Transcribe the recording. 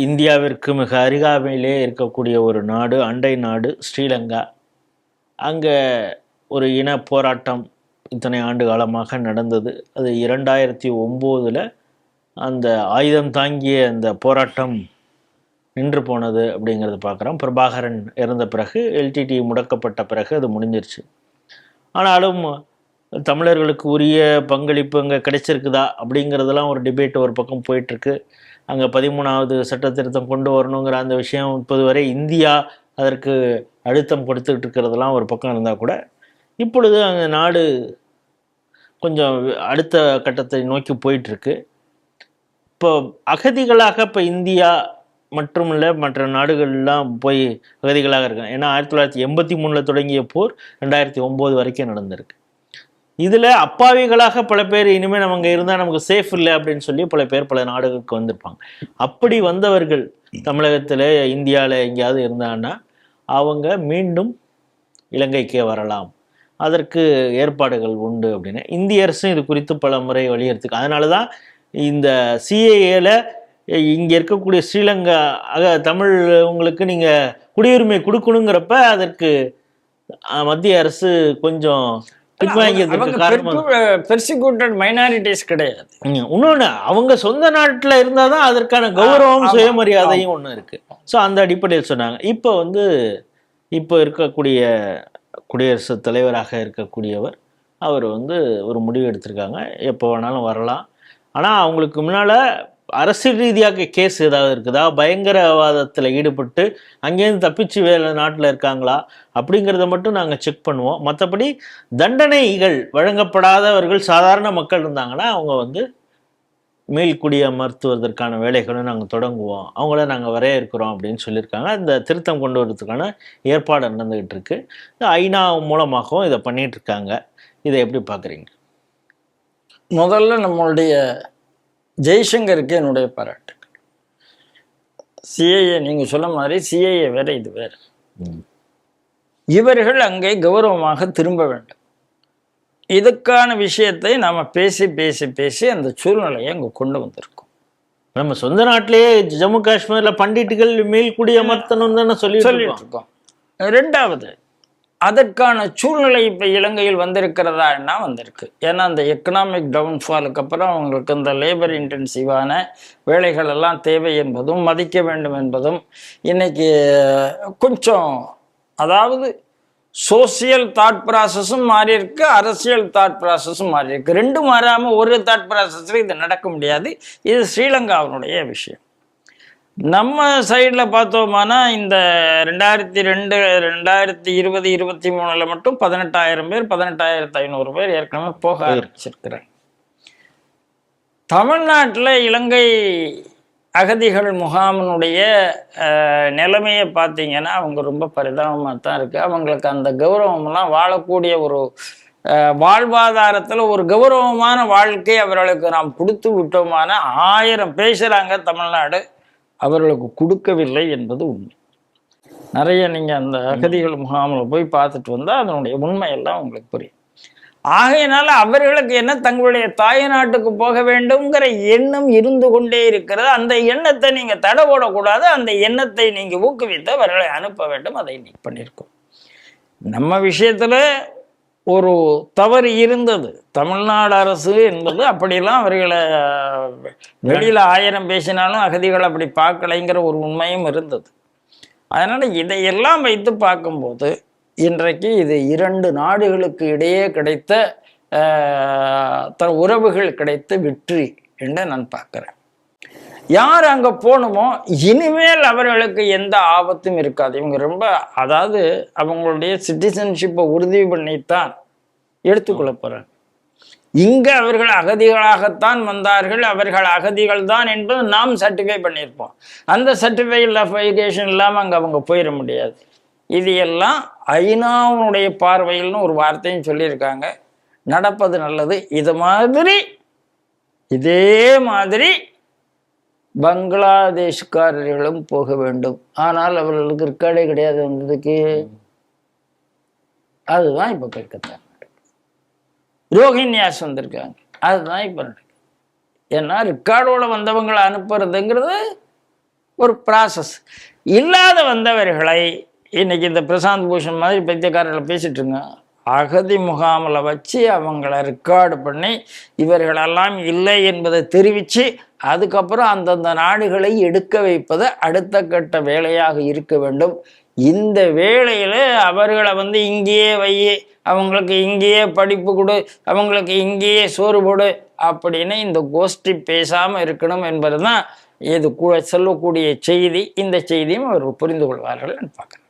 இந்தியாவிற்கு மிக அருகாமையிலே இருக்கக்கூடிய ஒரு நாடு, அண்டை நாடு ஸ்ரீலங்கா. அங்கே ஒரு இன போராட்டம் இத்தனை ஆண்டு காலமாக நடந்தது. அது 2009 அந்த ஆயுதம் தாங்கிய அந்த போராட்டம் நின்று போனது அப்படிங்கிறது பார்க்குறோம். பிரபாகரன் இறந்த பிறகு, எல்டிடி முடக்கப்பட்ட பிறகு அது முடிஞ்சிருச்சு. ஆனாலும் தமிழர்களுக்கு உரிய பங்களிப்பு அங்கே கிடைச்சிருக்குதா அப்படிங்கிறதெல்லாம் ஒரு டிபேட் ஒரு பக்கம் போயிட்டுருக்கு. அங்கே 13வது சட்ட திருத்தம் கொண்டு வரணுங்கிற அந்த விஷயம் இப்போது வரை இந்தியா அதற்கு அழுத்தம் கொடுத்துக்கிட்டு இருக்கிறதெல்லாம் ஒரு பக்கம் இருந்தால் கூட, இப்பொழுது அங்கே நாடு கொஞ்சம் அடுத்த கட்டத்தை நோக்கி போயிட்டுருக்கு. இப்போ அகதிகளாக இப்போ இந்தியா மற்றும் இல்லை மற்ற நாடுகள்லாம் போய் அகதிகளாக இருக்காங்க. ஏன்னா 1983 தொடங்கிய போர் 2009 வரைக்கும் நடந்திருக்கு. இதில் அப்பாவிகளாக பல பேர் இனிமேல் நம்ம இங்கே இருந்தால் நமக்கு சேஃப் இல்லை அப்படின்னு சொல்லி பல பேர் பல நாடுகளுக்கு வந்திருப்பாங்க. அப்படி வந்தவர்கள் தமிழகத்தில் இந்தியாவில் எங்கேயாவது இருந்தாங்கன்னா அவங்க மீண்டும் இலங்கைக்கே வரலாம், அதற்கு ஏற்பாடுகள் உண்டு அப்படின்னு இந்திய அரசும் இது குறித்து பல முறை வலியுறுத்துக்கு. அதனால தான் இந்த சிஏஏல இங்கே இருக்கக்கூடிய ஸ்ரீலங்கா தமிழ்ங்களுக்கு நீங்கள் குடியுரிமை கொடுக்கணுங்கிறப்ப அதற்கு மத்திய அரசு கொஞ்சம் மைனாரிட்டிஸ் கிடையாது. இன்னொன்று, அவங்க சொந்த நாட்டில் இருந்தால் தான் அதற்கான கௌரவம் சுயமரியாதையும் ஒன்று இருக்கு. ஸோ அந்த அடிப்படையில் சொன்னாங்க. இப்போ இருக்கக்கூடிய குடியரசுத் தலைவராக இருக்கக்கூடியவர் அவர் ஒரு முடிவு எடுத்திருக்காங்க, எப்போ வேணாலும் வரலாம். ஆனால் அவங்களுக்கு முன்னால் அரசியல் ரீதியாக கேஸ் ஏதாவது இருக்குதா, பயங்கரவாதத்தில் ஈடுபட்டு அங்கேருந்து தப்பிச்சு வேறு நாட்டில் இருக்காங்களா அப்படிங்கிறத மட்டும் நாங்கள் செக் பண்ணுவோம். மற்றபடி தண்டனைகள் வழங்கப்படாதவர்கள் சாதாரண மக்கள் இருந்தாங்கன்னா அவங்க மீள்குடியமர்த்துவதற்கான வேலைகளும் நாங்கள் தொடங்குவோம், அவங்கள நாங்கள் வரையறுக்கிறோம் அப்படின்னு சொல்லியிருக்காங்க. இந்த திருத்தம் கொண்டு வரதுக்கான ஏற்பாடு நடந்துகிட்டு இருக்கு. ஐநா மூலமாகவும் இதை பண்ணிட்டு இருக்காங்க. இதை எப்படி பார்க்குறீங்க? முதல்ல நம்மளுடைய ஜெய்சங்கருக்கு என்னுடைய பாராட்டு. சிஏஏ நீங்க சொல்ல மாதிரி சிஏஏ வேற, இது வேற. இவர்கள் அங்கே கௌரவமாக திரும்ப வேண்டும். இதுக்கான விஷயத்தை நாம பேசி பேசி பேசி அந்த சூழ்நிலையை அங்க கொண்டு வந்திருக்கோம். நம்ம சொந்த நாட்டிலேயே ஜம்மு காஷ்மீர்ல பண்டிட்டுகள் மீள்குடியமர்த்தணும் தானே சொல்லிட்டு இருக்கோம். ரெண்டாவது, அதற்கான சூழ்நிலை இப்போ இலங்கையில் வந்திருக்கிறதா வந்திருக்கு. ஏன்னா அந்த எக்கனாமிக் டவுன்ஃபாலுக்கு அப்புறம் அவங்களுக்கு இந்த லேபர் இன்டென்சிவான வேலைகள் எல்லாம் தேவை என்பதும் மதிக்க வேண்டும் என்பதும் இன்னைக்கு கொஞ்சம், அதாவது சோசியல் தாட் ப்ராசஸும் மாறி இருக்கு, அரசியல் தாட் ப்ராசஸும் மாறி இருக்கு. ரெண்டும் மாறாமல் ஒரு தாட் ப்ராசஸில் இது நடக்க முடியாது. இது ஸ்ரீலங்காவினுடைய விஷயம். நம்ம சைடில் பார்த்தோம்னா இந்த 2020-2023 மட்டும் 18,000 பேர், 18,500 பேர் ஏற்கனவே போக ஆரம்பிச்சிருக்கிறாங்க. தமிழ்நாட்டில் இலங்கை அகதிகள் முகாமினுடைய நிலைமையை பார்த்தீங்கன்னா அவங்க ரொம்ப பரிதாபமாக தான் இருக்குது. அவங்களுக்கு அந்த கௌரவம்லாம் வாழக்கூடிய ஒரு வாழ்வாதாரத்தில் ஒரு கௌரவமான வாழ்க்கை அவர்களுக்கு நாம் கொடுத்து விட்டோமான 1000 பேசுகிறாங்க. தமிழ்நாடு அவர்களுக்கு கொடுக்கவில்லை என்பது உண்மை. நிறைய நீங்கள் அந்த அகதிகள் முகாமில் போய் பார்த்துட்டு வந்தால் அதனுடைய உண்மையெல்லாம் உங்களுக்கு புரியும். ஆகையினால அவர்களுக்கு என்ன, தங்களுடைய தாய் நாட்டுக்கு போக வேண்டும்ங்கிற எண்ணம் இருந்து கொண்டே இருக்கிறது. அந்த எண்ணத்தை நீங்கள் தடை போடக்கூடாது. அந்த எண்ணத்தை நீங்கள் ஊக்குவித்து அவர்களை அனுப்ப வேண்டும். அதை இன்னைக்கு பண்ணியிருக்கோம். நம்ம விஷயத்தில் ஒரு தவறு இருந்தது. தமிழ்நாடு அரசு என்பது அப்படிலாம் அவர்களை வெளியில் 1000 பேசினாலும் அகதிகள் அப்படி பார்க்கலைங்கிற ஒரு உண்மையும் இருந்தது. அதனால் இதையெல்லாம் வைத்து பார்க்கும்போது இன்றைக்கு இது 2 நாடுகளுக்கு இடையே கிடைத்த உறவுகள் கிடைத்த வெற்றி என்று நான் பார்க்குறேன். யார் அங்கே போகணுமோ இனிமேல் அவர்களுக்கு எந்த ஆபத்தும் இருக்காது. இவங்க ரொம்ப, அதாவது அவங்களுடைய சிட்டிசன்ஷிப்பை உறுதி பண்ணித்தான் எடுத்துக்கொள்ள போகிறாங்க. இங்கே அவர்கள் அகதிகளாகத்தான் வந்தார்கள், அவர்கள் அகதிகள் தான் என்பது நாம் சர்டிஃபை பண்ணியிருப்போம். அந்த சர்டிஃபிகேஷன் இல்லாமல் அங்கே அவங்க போயிட முடியாது. இது எல்லாம் ஐநாவுடைய பார்வையில்னு ஒரு வார்த்தையும் சொல்லியிருக்காங்க. நடப்பது நல்லது. இதே மாதிரி பங்களாதேஷ்காரர்களும் போக வேண்டும். ஆனால் அவர்களுக்கு ரெக்கார்டே கிடையாது வந்ததுக்கு. அதுதான் இப்போ கல்கத்தா ரோஹின்யாஸ் வந்திருக்காங்க. அதுதான் இப்போ நடக்குது. ஏன்னா ரெக்கார்டோட வந்தவங்களை அனுப்புறதுங்கிறது ஒரு ப்ராசஸ். இல்லாத வந்தவர்களை இன்னைக்கு இந்த பிரசாந்த் பூஷன் மாதிரி பைத்தியக்காரர்களை பேசிட்டு இருங்க, அகதி முகாமில் வச்சு அவங்கள ரெக்கார்டு பண்ணி இவர்களெல்லாம் இல்லை என்பதை தெரிவித்து அதுக்கப்புறம் அந்தந்த நாடுகளை எடுக்க வைப்பது அடுத்த கட்ட வேலையாக இருக்க வேண்டும். இந்த வேளையில் அவர்களை இங்கேயே வை, அவங்களுக்கு இங்கேயே படிப்பு கொடு, அவங்களுக்கு இங்கேயே சோறு போடு அப்படின்னு இந்த கோஷ்டி பேசாமல் இருக்கணும் என்பது தான் இது சொல்லக்கூடிய செய்தி. இந்த செய்தியும் அவர் புரிந்து கொள்வார்கள் பார்க்குறேன்.